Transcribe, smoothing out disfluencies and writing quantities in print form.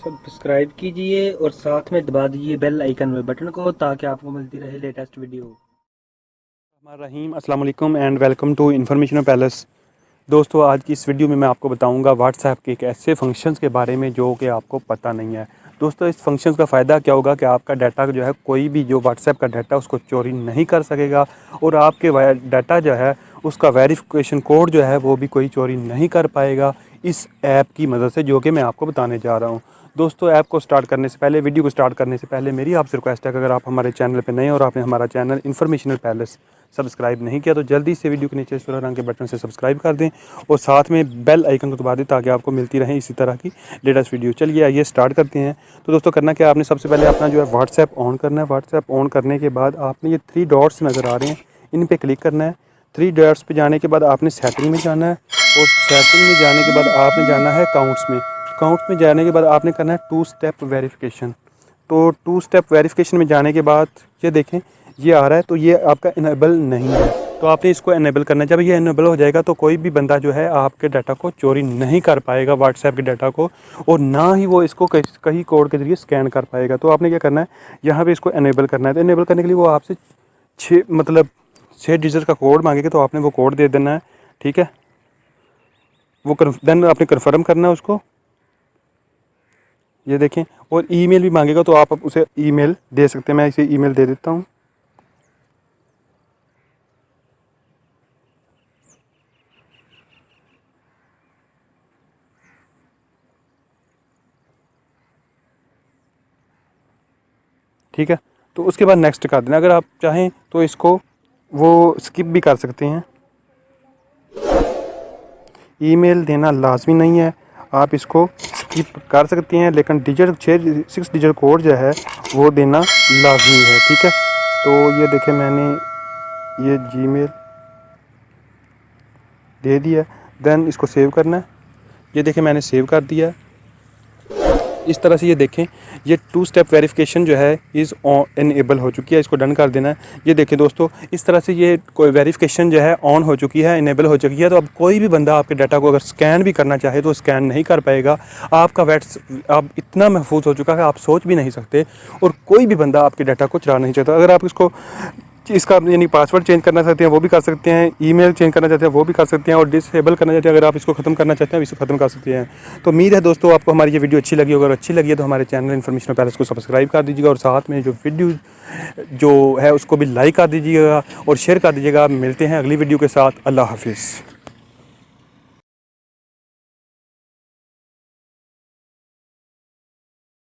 Subscribe कीजिए और साथ में दबा दीजिए बेल आइकन में बटन को ताकि आपको मिलती रहे लेटेस्ट वीडियो। रहीम अस्सलाम वालेकुम and welcome to information palace. दोस्तों, आज की इस वीडियो में मैं आपको बताऊंगा व्हाट्सएप के एक ऐसे फंक्शंस के बारे में जो कि आपको पता नहीं है। दोस्तों, इस फंक्शंस का फ़ायदा क्या होगा कि आपका डाटा जो है कोई भी जो व्हाट्सएप का डाटा उसको चोरी नहीं कर सकेगा और आपके डाटा जो है उसका वेरिफिकेशन कोड जो है वो भी कोई चोरी नहीं कर पाएगा इस ऐप की मदद से, जो कि मैं आपको बताने जा रहा हूँ। दोस्तों, ऐप को स्टार्ट करने से पहले, वीडियो को स्टार्ट करने से पहले मेरी आपसे रिक्वेस्ट है कि अगर आप हमारे चैनल पर नए और आपने हमारा चैनल इन्फॉर्मेशनल पैलेस सब्सक्राइब नहीं किया तो जल्दी से वीडियो के नीचे सूर्य रंग के बटन से सब्सक्राइब कर दें और साथ में बेल आइकन को दबा दें ताकि आपको मिलती रहे इसी तरह की लेटेस्ट वीडियो। चलिए आइए स्टार्ट करते हैं। तो दोस्तों, करना क्या, आपने सबसे पहले अपना जो है व्हाट्सएप ऑन करना है। व्हाट्सएप ऑन करने के बाद आपने ये 3 डॉट्स नज़र आ रहे हैं, इन पर क्लिक करना है। 3 डॉट्स पे जाने के बाद आपने सेटिंग में जाना है और सेटिंग में जाने के बाद आपने जाना है अकाउंट्स में। अकाउंट्स में जाने के बाद आपने करना है 2 स्टेप वेरिफिकेशन। तो 2 स्टेप वेरिफिकेशन में जाने के बाद ये देखें, ये आ रहा है, तो ये आपका इनेबल नहीं है, तो आपने इसको इनेबल करना है। जब ये इनेबल हो जाएगा तो कोई भी बंदा जो है आपके डाटा को चोरी नहीं कर पाएगा, व्हाट्सएप के डाटा को, और ना ही वो इसको कहीं कोड के ज़रिए स्कैन कर पाएगा। तो आपने क्या करना है, यहाँ पे इसको इनेबल करना है। तो इनेबल करने के लिए वो आपसे 6 डिजिट का कोड मांगेगा, तो आपने वो कोड दे देना है। ठीक है, वो देन आपने कन्फर्म करना है उसको, ये देखें। और ईमेल भी मांगेगा तो आप उसे ईमेल दे सकते हैं। मैं इसे ईमेल दे देता हूँ। ठीक है, तो उसके बाद नेक्स्ट कर देना। अगर आप चाहें तो इसको वो स्किप भी कर सकते हैं, ईमेल देना लाजमी नहीं है, आप इसको स्किप कर सकते हैं, लेकिन 6 डिजिट कोड जो है वो देना लाजमी है। ठीक है, तो ये देखें, मैंने ये जीमेल दे दिया। देन इसको सेव करना है। ये देखें, मैंने सेव कर दिया। इस तरह से ये देखें, ये 2 स्टेप वेरिफिकेशन जो है इज़ इनेबल हो चुकी है। इसको डन कर देना है। ये देखें दोस्तों, इस तरह से ये कोई वेरिफिकेशन जो है ऑन हो चुकी है, इनेबल हो चुकी है। तो अब कोई भी बंदा आपके डाटा को अगर स्कैन भी करना चाहे तो स्कैन नहीं कर पाएगा। आपका अब इतना महफूज हो चुका है आप सोच भी नहीं सकते, और कोई भी बंदा आपके डाटा को चुरा नहीं चाहता। अगर आप इसका यानी पासवर्ड चेंज करना चाहते हैं वो भी कर सकते हैं, ईमेल चेंज करना चाहते हैं वो भी कर सकते हैं, और डिसेबल करना चाहते हैं, अगर आप इसको ख़त्म करना चाहते हैं इसको ख़त्म कर सकते हैं। तो उम्मीद है दोस्तों आपको हमारी ये वीडियो अच्छी लगी। अगर अच्छी लगी है तो हमारे चैनल इन्फॉर्मेशन पैलेस को सब्सक्राइब कर दीजिएगा और साथ में जो वीडियो जो है उसको भी लाइक कर दीजिएगा और शेयर कर दीजिएगा। मिलते हैं अगली वीडियो के साथ। अल्लाह हाफिज़।